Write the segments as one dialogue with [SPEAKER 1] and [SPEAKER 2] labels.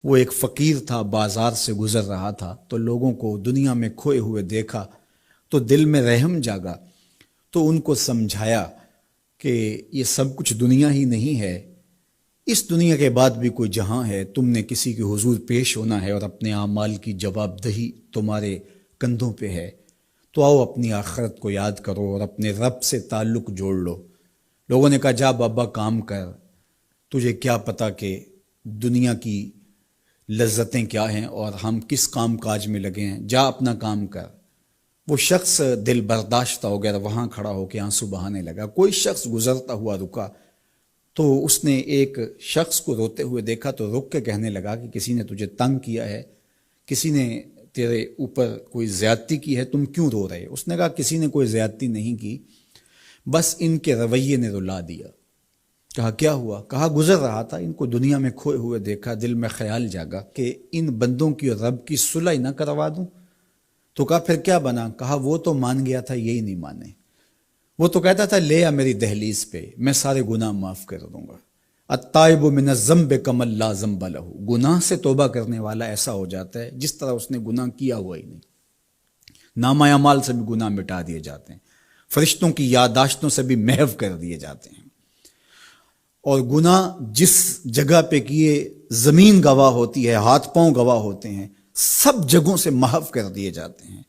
[SPEAKER 1] وہ ایک فقیر تھا، بازار سے گزر رہا تھا تو لوگوں کو دنیا میں کھوئے ہوئے دیکھا تو دل میں رحم جاگا، تو ان کو سمجھایا کہ یہ سب کچھ دنیا ہی نہیں ہے، اس دنیا کے بعد بھی کوئی جہاں ہے، تم نے کسی کے حضور پیش ہونا ہے اور اپنے اعمال کی جواب دہی تمہارے کندھوں پہ ہے، تو آؤ اپنی آخرت کو یاد کرو اور اپنے رب سے تعلق جوڑ لو۔ لوگوں نے کہا جا بابا کام کر، تجھے کیا پتا کہ دنیا کی لذتیں کیا ہیں اور ہم کس کام کاج میں لگے ہیں، جا اپنا کام کر۔ وہ شخص دل برداشتہ ہو گیا، وہاں کھڑا ہو کے آنسو بہانے لگا۔ کوئی شخص گزرتا ہوا رکا تو اس نے ایک شخص کو روتے ہوئے دیکھا تو رک کے کہنے لگا کہ کسی نے تجھے تنگ کیا ہے، کسی نے تیرے اوپر کوئی زیادتی کی ہے، تم کیوں رو رہے؟ اس نے کہا کسی نے کوئی زیادتی نہیں کی، بس ان کے رویے نے رلا دیا۔ کہا کیا ہوا؟ کہا گزر رہا تھا، ان کو دنیا میں کھوئے ہوئے دیکھا، دل میں خیال جاگا کہ ان بندوں کی اور رب کی صلح نہ کروا دوں۔ تو کہا پھر کیا بنا؟ کہا وہ تو مان گیا تھا، یہی نہیں مانے۔ وہ تو کہتا تھا لے آ میری دہلیز پہ، میں سارے گناہ معاف کر دوں گا۔ التائب من الذنب کمن لا ذنب لہ، گناہ سے توبہ کرنے والا ایسا ہو جاتا ہے جس طرح اس نے گناہ کیا ہوا ہی نہیں۔ نامہ اعمال سے بھی گناہ مٹا دیے جاتے ہیں، فرشتوں کی یادداشتوں سے بھی محو کر دیے جاتے ہیں، اور گناہ جس جگہ پہ کیے زمین گواہ ہوتی ہے، ہاتھ پاؤں گواہ ہوتے ہیں، سب جگہوں سے محو کر دیے جاتے ہیں۔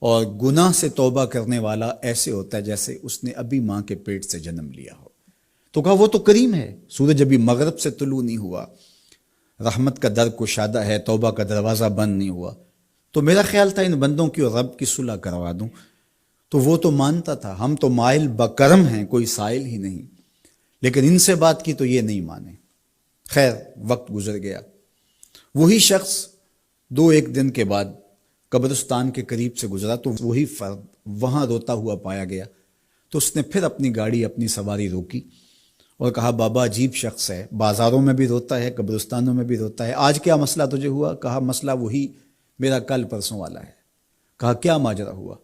[SPEAKER 1] اور گناہ سے توبہ کرنے والا ایسے ہوتا ہے جیسے اس نے ابھی ماں کے پیٹ سے جنم لیا ہو۔ تو کہا وہ تو کریم ہے، سورج ابھی مغرب سے طلوع نہیں ہوا، رحمت کا در کشادہ ہے، توبہ کا دروازہ بند نہیں ہوا، تو میرا خیال تھا ان بندوں کی اور رب کی صلح کروا دوں۔ تو وہ تو مانتا تھا، ہم تو مائل بکرم ہیں، کوئی سائل ہی نہیں، لیکن ان سے بات کی تو یہ نہیں مانے۔ خیر وقت گزر گیا، وہی شخص ایک دن کے بعد قبرستان کے قریب سے گزرا تو وہی فرد وہاں روتا ہوا پایا گیا۔ تو اس نے پھر اپنی گاڑی، اپنی سواری روکی اور کہا بابا عجیب شخص ہے، بازاروں میں بھی روتا ہے، قبرستانوں میں بھی روتا ہے، آج کیا مسئلہ تجھے ہوا؟ کہا مسئلہ وہی میرا کل پرسوں والا ہے۔ کہا کیا ماجرا ہوا؟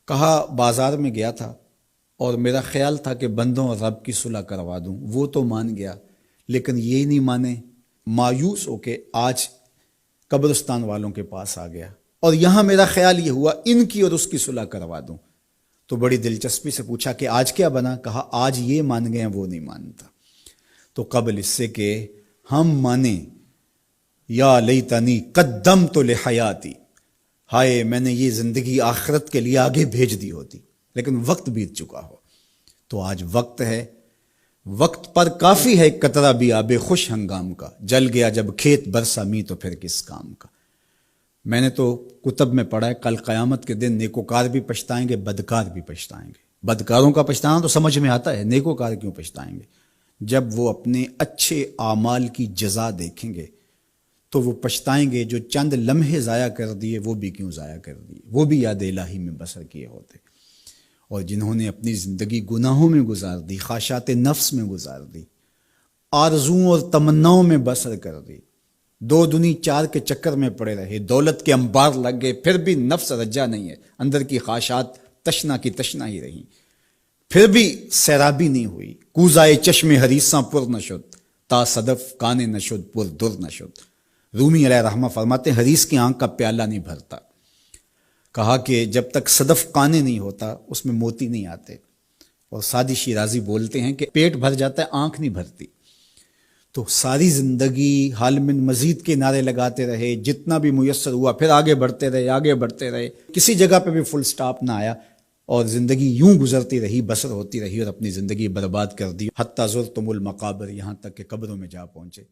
[SPEAKER 1] کہا بازار میں گیا تھا اور میرا خیال تھا کہ بندوں اور رب کی صلح کروا دوں، وہ تو مان گیا لیکن یہ نہیں مانے، مایوس ہو کے آج قبرستان والوں کے پاس آ گیا اور یہاں میرا خیال یہ ہوا ان کی اور اس کی صلح کروا دوں۔ تو بڑی دلچسپی سے پوچھا کہ آج کیا بنا؟ کہا آج یہ مان گئے ہیں، وہ نہیں مانتا۔ تو قبل اس سے کہ ہم مانیں، یا لیتنی قدمت لحیاتی، ہائے میں نے یہ زندگی آخرت کے لیے آگے بھیج دی ہوتی، لیکن وقت بیت چکا ہو۔ تو آج وقت ہے، وقت پر کافی ہے قطرہ بھی آب خوش ہنگام کا، جل گیا جب کھیت برسا می تو پھر کس کام کا۔ میں نے تو کتب میں پڑھا ہے کل قیامت کے دن نیکوکار بھی پچھتائیں گے، بدکار بھی پچھتائیں گے۔ بدکاروں کا پچھتانا تو سمجھ میں آتا ہے، نیکوکار کیوں پچھتائیں گے؟ جب وہ اپنے اچھے اعمال کی جزا دیکھیں گے تو وہ پچھتائیں گے، جو چند لمحے ضائع کر دیے وہ بھی کیوں ضائع کر دیے، وہ بھی یاد الہی میں بسر کیے ہوتے۔ اور جنہوں نے اپنی زندگی گناہوں میں گزار دی، خواہشات نفس میں گزار دی، آرزوؤں اور تمناؤں میں بسر کر دی، دو دنی چار کے چکر میں پڑے رہے، دولت کے انبار لگ گئے، پھر بھی نفس رجا نہیں ہے، اندر کی خواہشات تشنا کی تشنا ہی رہیں، پھر بھی سیرابی نہیں ہوئی، کوزائے چشم حریصاں پر نشد، تا صدف کانے نشد پر در نشد۔ رومی علیہ رحمہ فرماتے ہیں حریص کی آنکھ کا پیالہ نہیں بھرتا۔ کہا کہ جب تک صدف کانے نہیں ہوتا اس میں موتی نہیں آتے، اور سادی شیرازی بولتے ہیں کہ پیٹ بھر جاتا ہے آنکھ نہیں بھرتی۔ تو ساری زندگی حال من مزید کے نعرے لگاتے رہے، جتنا بھی میسر ہوا پھر آگے بڑھتے رہے، آگے بڑھتے رہے، کسی جگہ پہ بھی فل سٹاپ نہ آیا، اور زندگی یوں گزرتی رہی، بسر ہوتی رہی، اور اپنی زندگی برباد کر دی، حتی زرتم المقابر، یہاں تک کہ قبروں میں جا پہنچے۔